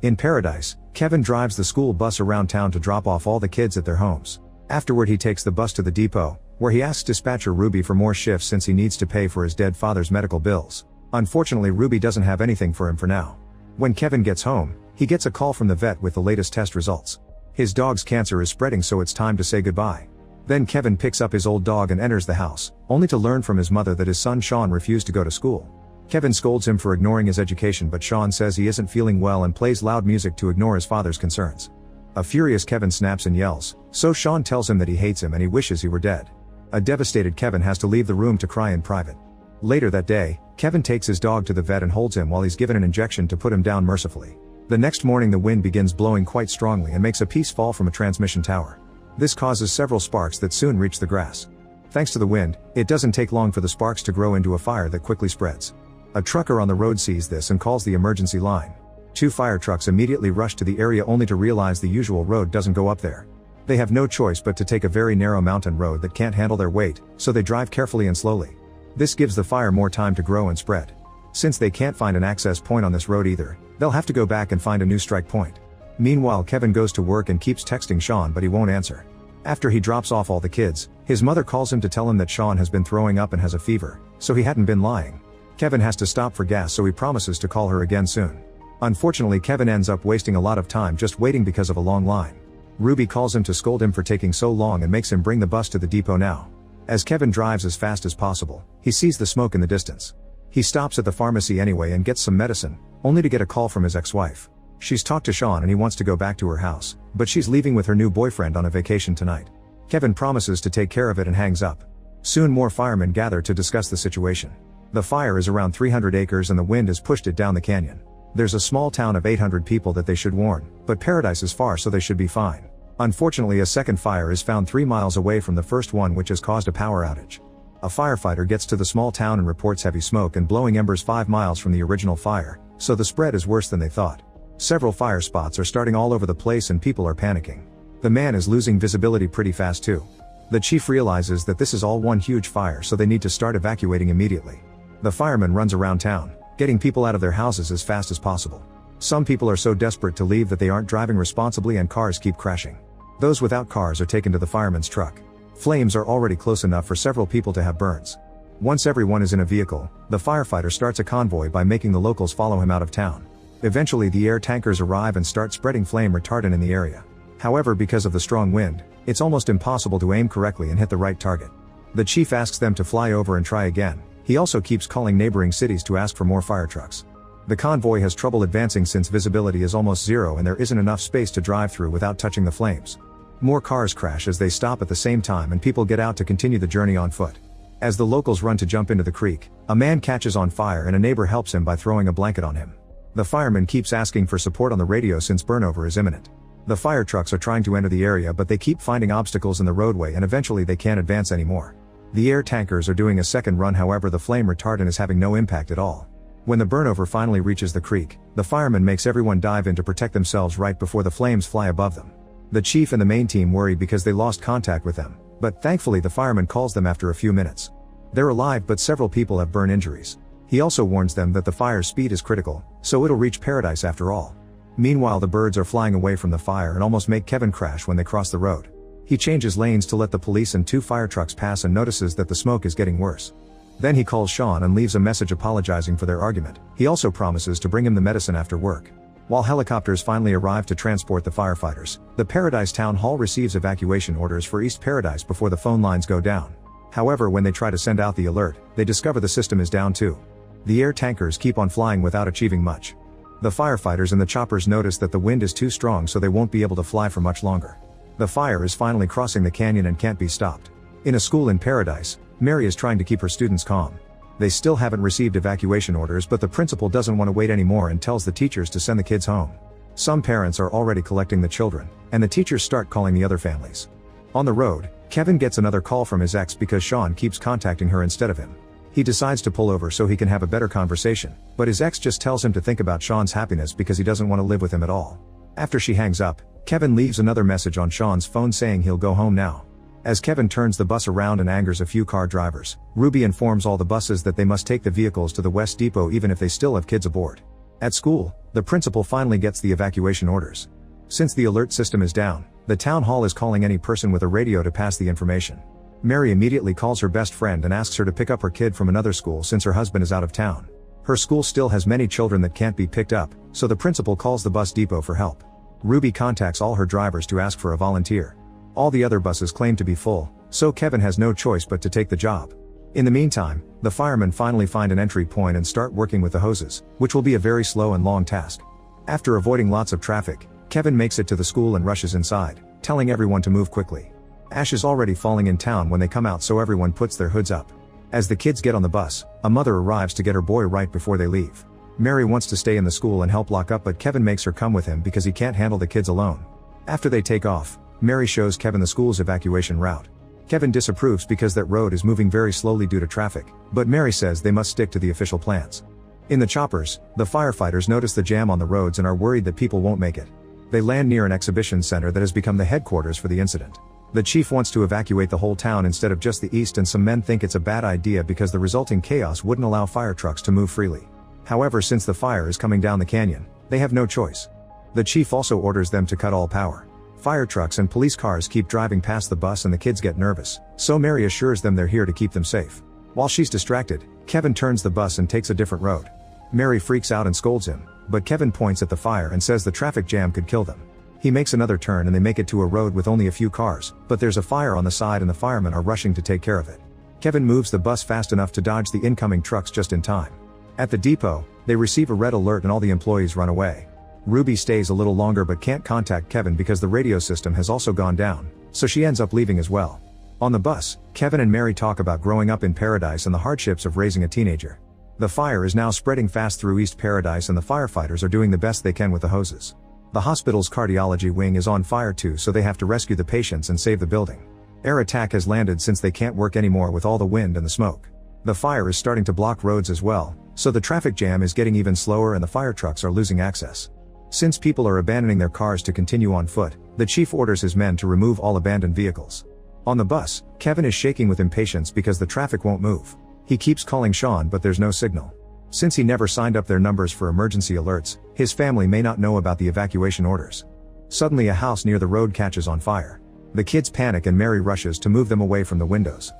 In Paradise, Kevin drives the school bus around town to drop off all the kids at their homes. Afterward he takes the bus to the depot, where he asks dispatcher Ruby for more shifts since he needs to pay for his dead father's medical bills. Unfortunately, Ruby doesn't have anything for him for now. When Kevin gets home, he gets a call from the vet with the latest test results. His dog's cancer is spreading, so it's time to say goodbye. Then Kevin picks up his old dog and enters the house, only to learn from his mother that his son Sean refused to go to school. Kevin scolds him for ignoring his education, but Sean says he isn't feeling well and plays loud music to ignore his father's concerns. A furious Kevin snaps and yells, so Sean tells him that he hates him and he wishes he were dead. A devastated Kevin has to leave the room to cry in private. Later that day, Kevin takes his dog to the vet and holds him while he's given an injection to put him down mercifully. The next morning the wind begins blowing quite strongly and makes a piece fall from a transmission tower. This causes several sparks that soon reach the grass. Thanks to the wind, it doesn't take long for the sparks to grow into a fire that quickly spreads. A trucker on the road sees this and calls the emergency line. 2 fire trucks immediately rush to the area only to realize the usual road doesn't go up there. They have no choice but to take a very narrow mountain road that can't handle their weight, so they drive carefully and slowly. This gives the fire more time to grow and spread. Since they can't find an access point on this road either, they'll have to go back and find a new strike point. Meanwhile, Kevin goes to work and keeps texting Sean, but he won't answer. After he drops off all the kids, his mother calls him to tell him that Sean has been throwing up and has a fever, so he hadn't been lying. Kevin has to stop for gas, so he promises to call her again soon. Unfortunately, Kevin ends up wasting a lot of time just waiting because of a long line. Ruby calls him to scold him for taking so long and makes him bring the bus to the depot now. As Kevin drives as fast as possible, he sees the smoke in the distance. He stops at the pharmacy anyway and gets some medicine, only to get a call from his ex-wife. She's talked to Sean and he wants to go back to her house, but she's leaving with her new boyfriend on a vacation tonight. Kevin promises to take care of it and hangs up. Soon more firemen gather to discuss the situation. The fire is around 300 acres and the wind has pushed it down the canyon. There's a small town of 800 people that they should warn, but Paradise is far, so they should be fine. Unfortunately, a second fire is found 3 miles away from the first one, which has caused a power outage. A firefighter gets to the small town and reports heavy smoke and blowing embers 5 miles from the original fire, so the spread is worse than they thought. Several fire spots are starting all over the place and people are panicking. The man is losing visibility pretty fast too. The chief realizes that this is all one huge fire, so they need to start evacuating immediately. The fireman runs around town, getting people out of their houses as fast as possible. Some people are so desperate to leave that they aren't driving responsibly and cars keep crashing. Those without cars are taken to the fireman's truck. Flames are already close enough for several people to have burns. Once everyone is in a vehicle, the firefighter starts a convoy by making the locals follow him out of town. Eventually the air tankers arrive and start spreading flame retardant in the area. However, because of the strong wind, it's almost impossible to aim correctly and hit the right target. The chief asks them to fly over and try again. He also keeps calling neighboring cities to ask for more fire trucks. The convoy has trouble advancing since visibility is almost zero and there isn't enough space to drive through without touching the flames. More cars crash as they stop at the same time and people get out to continue the journey on foot. As the locals run to jump into the creek, a man catches on fire and a neighbor helps him by throwing a blanket on him. The fireman keeps asking for support on the radio since burnover is imminent. The fire trucks are trying to enter the area, but they keep finding obstacles in the roadway and eventually they can't advance anymore. The air tankers are doing a second run, however the flame retardant is having no impact at all. When the burnover finally reaches the creek, the fireman makes everyone dive in to protect themselves right before the flames fly above them. The chief and the main team worry because they lost contact with them, but thankfully the fireman calls them after a few minutes. They're alive, but several people have burn injuries. He also warns them that the fire's speed is critical, so it'll reach Paradise after all. Meanwhile, the birds are flying away from the fire and almost make Kevin crash when they cross the road. He changes lanes to let the police and 2 fire trucks pass and notices that the smoke is getting worse. Then he calls Sean and leaves a message apologizing for their argument. He also promises to bring him the medicine after work. While helicopters finally arrive to transport the firefighters, the Paradise Town Hall receives evacuation orders for East Paradise before the phone lines go down. However, when they try to send out the alert, they discover the system is down too. The air tankers keep on flying without achieving much. The firefighters and the choppers notice that the wind is too strong, so they won't be able to fly for much longer. The fire is finally crossing the canyon and can't be stopped. In a school in Paradise, Mary is trying to keep her students calm. They still haven't received evacuation orders, but the principal doesn't want to wait anymore and tells the teachers to send the kids home. Some parents are already collecting the children, and the teachers start calling the other families. On the road, Kevin gets another call from his ex because Sean keeps contacting her instead of him. He decides to pull over so he can have a better conversation, but his ex just tells him to think about Sean's happiness because he doesn't want to live with him at all. After she hangs up, Kevin leaves another message on Sean's phone saying he'll go home now. As Kevin turns the bus around and angers a few car drivers, Ruby informs all the buses that they must take the vehicles to the West Depot even if they still have kids aboard. At school, the principal finally gets the evacuation orders. Since the alert system is down, the town hall is calling any person with a radio to pass the information. Mary immediately calls her best friend and asks her to pick up her kid from another school since her husband is out of town. Her school still has many children that can't be picked up, so the principal calls the bus depot for help. Ruby contacts all her drivers to ask for a volunteer. All the other buses claim to be full, so Kevin has no choice but to take the job. In the meantime, the firemen finally find an entry point and start working with the hoses, which will be a very slow and long task. After avoiding lots of traffic, Kevin makes it to the school and rushes inside, telling everyone to move quickly. Ash is already falling in town when they come out, so everyone puts their hoods up. As the kids get on the bus, a mother arrives to get her boy right before they leave. Mary wants to stay in the school and help lock up, but Kevin makes her come with him because he can't handle the kids alone. After they take off, Mary shows Kevin the school's evacuation route. Kevin disapproves because that road is moving very slowly due to traffic, but Mary says they must stick to the official plans. In the choppers, the firefighters notice the jam on the roads and are worried that people won't make it. They land near an exhibition center that has become the headquarters for the incident. The chief wants to evacuate the whole town instead of just the east, and some men think it's a bad idea because the resulting chaos wouldn't allow fire trucks to move freely. However, since the fire is coming down the canyon, they have no choice. The chief also orders them to cut all power. Fire trucks and police cars keep driving past the bus and the kids get nervous, so Mary assures them they're here to keep them safe. While she's distracted, Kevin turns the bus and takes a different road. Mary freaks out and scolds him, but Kevin points at the fire and says the traffic jam could kill them. He makes another turn and they make it to a road with only a few cars, but there's a fire on the side and the firemen are rushing to take care of it. Kevin moves the bus fast enough to dodge the incoming trucks just in time. At the depot, they receive a red alert and all the employees run away. Ruby stays a little longer but can't contact Kevin because the radio system has also gone down, so she ends up leaving as well. On the bus, Kevin and Mary talk about growing up in Paradise and the hardships of raising a teenager. The fire is now spreading fast through East Paradise and the firefighters are doing the best they can with the hoses. The hospital's cardiology wing is on fire too, so they have to rescue the patients and save the building. Air attack has landed since they can't work anymore with all the wind and the smoke. The fire is starting to block roads as well, so the traffic jam is getting even slower and the fire trucks are losing access. Since people are abandoning their cars to continue on foot, the chief orders his men to remove all abandoned vehicles. On the bus, Kevin is shaking with impatience because the traffic won't move. He keeps calling Sean but there's no signal. Since he never signed up their numbers for emergency alerts, his family may not know about the evacuation orders. Suddenly a house near the road catches on fire. The kids panic and Mary rushes to move them away from the windows.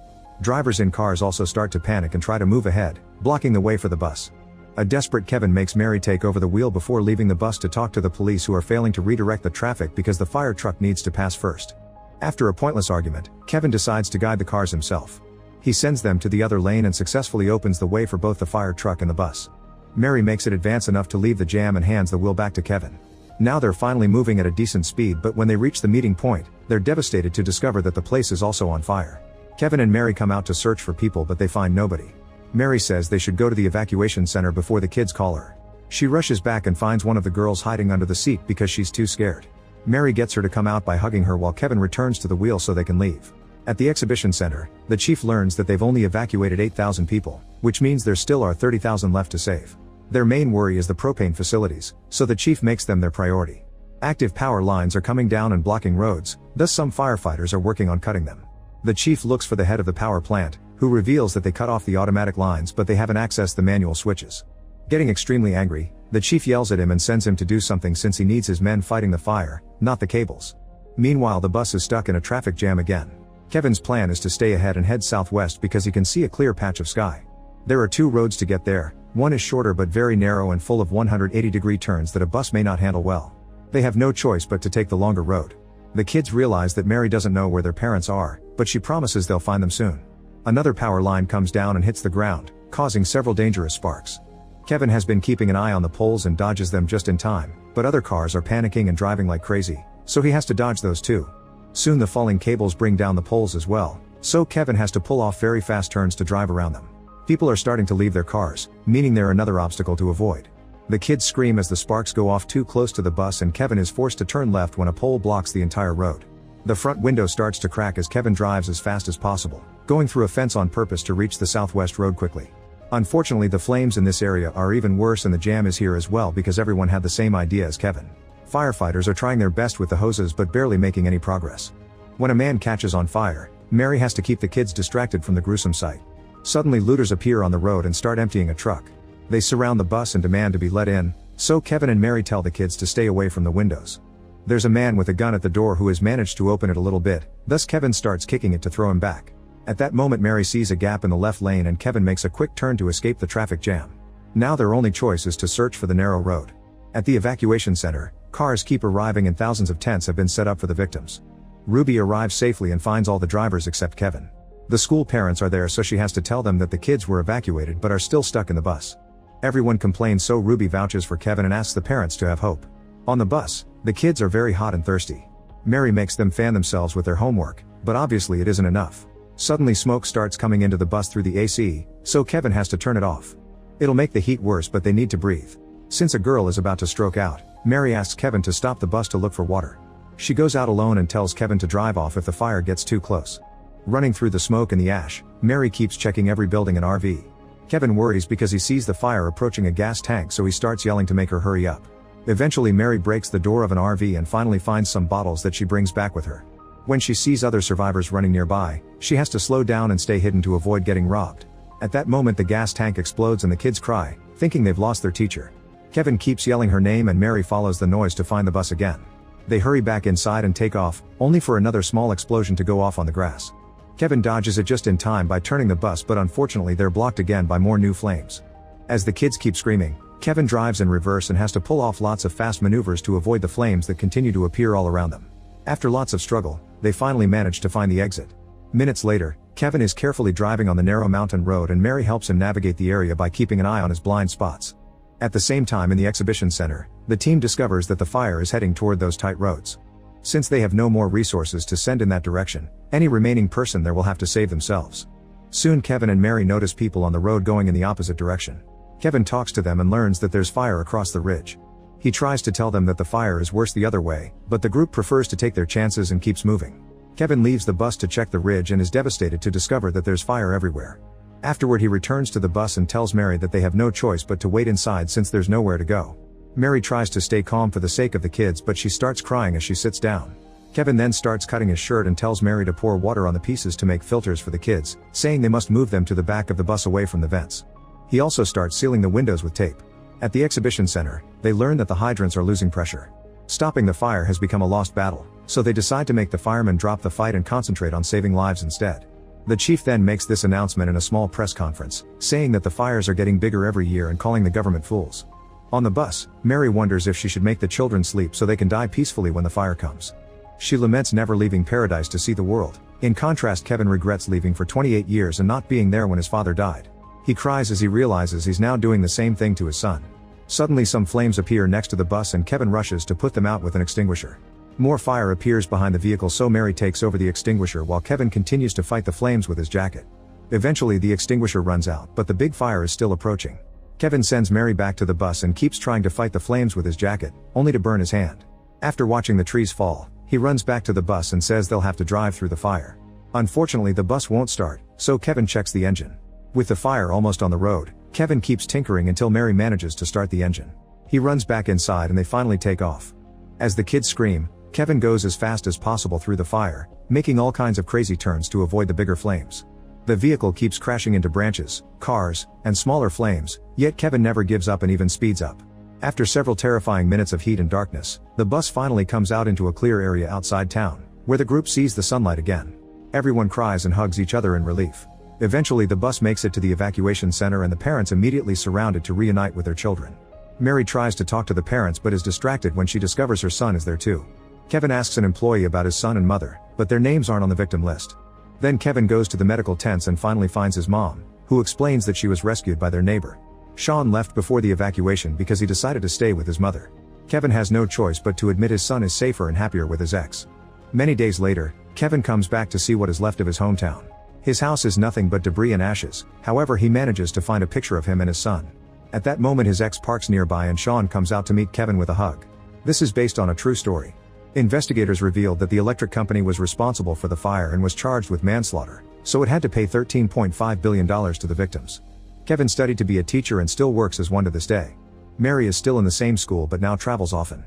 Drivers in cars also start to panic and try to move ahead, blocking the way for the bus. A desperate Kevin makes Mary take over the wheel before leaving the bus to talk to the police, who are failing to redirect the traffic because the fire truck needs to pass first. After a pointless argument, Kevin decides to guide the cars himself. He sends them to the other lane and successfully opens the way for both the fire truck and the bus. Mary makes it advance enough to leave the jam and hands the wheel back to Kevin. Now they're finally moving at a decent speed, but when they reach the meeting point, they're devastated to discover that the place is also on fire. Kevin and Mary come out to search for people but they find nobody. Mary says they should go to the evacuation center before the kids call her. She rushes back and finds one of the girls hiding under the seat because she's too scared. Mary gets her to come out by hugging her while Kevin returns to the wheel so they can leave. At the exhibition center, the chief learns that they've only evacuated 8,000 people, which means there still are 30,000 left to save. Their main worry is the propane facilities, so the chief makes them their priority. Active power lines are coming down and blocking roads, thus some firefighters are working on cutting them. The chief looks for the head of the power plant, who reveals that they cut off the automatic lines but they haven't accessed the manual switches. Getting extremely angry, the chief yells at him and sends him to do something since he needs his men fighting the fire, not the cables. Meanwhile, the bus is stuck in a traffic jam again. Kevin's plan is to stay ahead and head southwest because he can see a clear patch of sky. There are two roads to get there, one is shorter but very narrow and full of 180-degree turns that a bus may not handle well. They have no choice but to take the longer road. The kids realize that Mary doesn't know where their parents are, but she promises they'll find them soon. Another power line comes down and hits the ground, causing several dangerous sparks. Kevin has been keeping an eye on the poles and dodges them just in time, but other cars are panicking and driving like crazy, so he has to dodge those too. Soon the falling cables bring down the poles as well, so Kevin has to pull off very fast turns to drive around them. People are starting to leave their cars, meaning they're another obstacle to avoid. The kids scream as the sparks go off too close to the bus and Kevin is forced to turn left when a pole blocks the entire road. The front window starts to crack as Kevin drives as fast as possible, going through a fence on purpose to reach the southwest road quickly. Unfortunately, the flames in this area are even worse and the jam is here as well because everyone had the same idea as Kevin. Firefighters are trying their best with the hoses but barely making any progress. When a man catches on fire, Mary has to keep the kids distracted from the gruesome sight. Suddenly looters appear on the road and start emptying a truck. They surround the bus and demand to be let in, So Kevin and Mary tell the kids to stay away from the windows. There's a man with a gun at the door who has managed to open it a little bit, thus Kevin starts kicking it to throw him back. At that moment Mary sees a gap in the left lane and Kevin makes a quick turn to escape the traffic jam. Now their only choice is to search for the narrow road. At the evacuation center, cars keep arriving and thousands of tents have been set up for the victims. Ruby arrives safely and finds all the drivers except Kevin. The school parents are there, so she has to tell them that the kids were evacuated but are still stuck in the bus. Everyone complains, so Ruby vouches for Kevin and asks the parents to have hope. On the bus, the kids are very hot and thirsty. Mary makes them fan themselves with their homework, but obviously it isn't enough. Suddenly smoke starts coming into the bus through the AC, so Kevin has to turn it off. It'll make the heat worse, but they need to breathe. Since a girl is about to stroke out, Mary asks Kevin to stop the bus to look for water. She goes out alone and tells Kevin to drive off if the fire gets too close. Running through the smoke and the ash, Mary keeps checking every building and RV. Kevin worries because he sees the fire approaching a gas tank, so he starts yelling to make her hurry up. Eventually Mary breaks the door of an RV and finally finds some bottles that she brings back with her. When she sees other survivors running nearby, she has to slow down and stay hidden to avoid getting robbed. At that moment the gas tank explodes and the kids cry, thinking they've lost their teacher. Kevin keeps yelling her name and Mary follows the noise to find the bus again. They hurry back inside and take off, only for another small explosion to go off on the grass. Kevin dodges it just in time by turning the bus, but unfortunately they're blocked again by more new flames. As the kids keep screaming, Kevin drives in reverse and has to pull off lots of fast maneuvers to avoid the flames that continue to appear all around them. After lots of struggle, they finally manage to find the exit. Minutes later, Kevin is carefully driving on the narrow mountain road and Mary helps him navigate the area by keeping an eye on his blind spots. At the same time in the exhibition center, the team discovers that the fire is heading toward those tight roads. Since they have no more resources to send in that direction, any remaining person there will have to save themselves. Soon Kevin and Mary notice people on the road going in the opposite direction. Kevin talks to them and learns that there's fire across the ridge. He tries to tell them that the fire is worse the other way, but the group prefers to take their chances and keeps moving. Kevin leaves the bus to check the ridge and is devastated to discover that there's fire everywhere. Afterward he returns to the bus and tells Mary that they have no choice but to wait inside since there's nowhere to go. Mary tries to stay calm for the sake of the kids, but she starts crying as she sits down. Kevin then starts cutting his shirt and tells Mary to pour water on the pieces to make filters for the kids, saying they must move them to the back of the bus away from the vents. He also starts sealing the windows with tape. At the exhibition center, they learn that the hydrants are losing pressure. Stopping the fire has become a lost battle, so they decide to make the firemen drop the fight and concentrate on saving lives instead. The chief then makes this announcement in a small press conference, saying that the fires are getting bigger every year and calling the government fools. On the bus, Mary wonders if she should make the children sleep so they can die peacefully when the fire comes. She laments never leaving paradise to see the world. In contrast, Kevin regrets leaving for 28 years and not being there when his father died. He cries as he realizes he's now doing the same thing to his son. Suddenly some flames appear next to the bus and Kevin rushes to put them out with an extinguisher. More fire appears behind the vehicle, so Mary takes over the extinguisher while Kevin continues to fight the flames with his jacket. Eventually the extinguisher runs out, but the big fire is still approaching. Kevin sends Mary back to the bus and keeps trying to fight the flames with his jacket, only to burn his hand. After watching the trees fall, he runs back to the bus and says they'll have to drive through the fire. Unfortunately the bus won't start, so Kevin checks the engine. With the fire almost on the road, Kevin keeps tinkering until Mary manages to start the engine. He runs back inside and they finally take off. As the kids scream, Kevin goes as fast as possible through the fire, making all kinds of crazy turns to avoid the bigger flames. The vehicle keeps crashing into branches, cars, and smaller flames, yet Kevin never gives up and even speeds up. After several terrifying minutes of heat and darkness, the bus finally comes out into a clear area outside town, where the group sees the sunlight again. Everyone cries and hugs each other in relief. Eventually the bus makes it to the evacuation center and the parents immediately surround it to reunite with their children. Mary tries to talk to the parents but is distracted when she discovers her son is there too. Kevin asks an employee about his son and mother, but their names aren't on the victim list. Then Kevin goes to the medical tents and finally finds his mom, who explains that she was rescued by their neighbor. Sean left before the evacuation because he decided to stay with his mother. Kevin has no choice but to admit his son is safer and happier with his ex. Many days later, Kevin comes back to see what is left of his hometown. His house is nothing but debris and ashes, however he manages to find a picture of him and his son. At that moment his ex parks nearby and Sean comes out to meet Kevin with a hug. This is based on a true story. Investigators revealed that the electric company was responsible for the fire and was charged with manslaughter, so it had to pay $13.5 billion to the victims. Kevin studied to be a teacher and still works as one to this day. Mary is still in the same school but now travels often.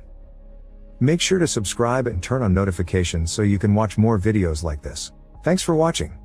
Make sure to subscribe and turn on notifications so you can watch more videos like this. Thanks for watching.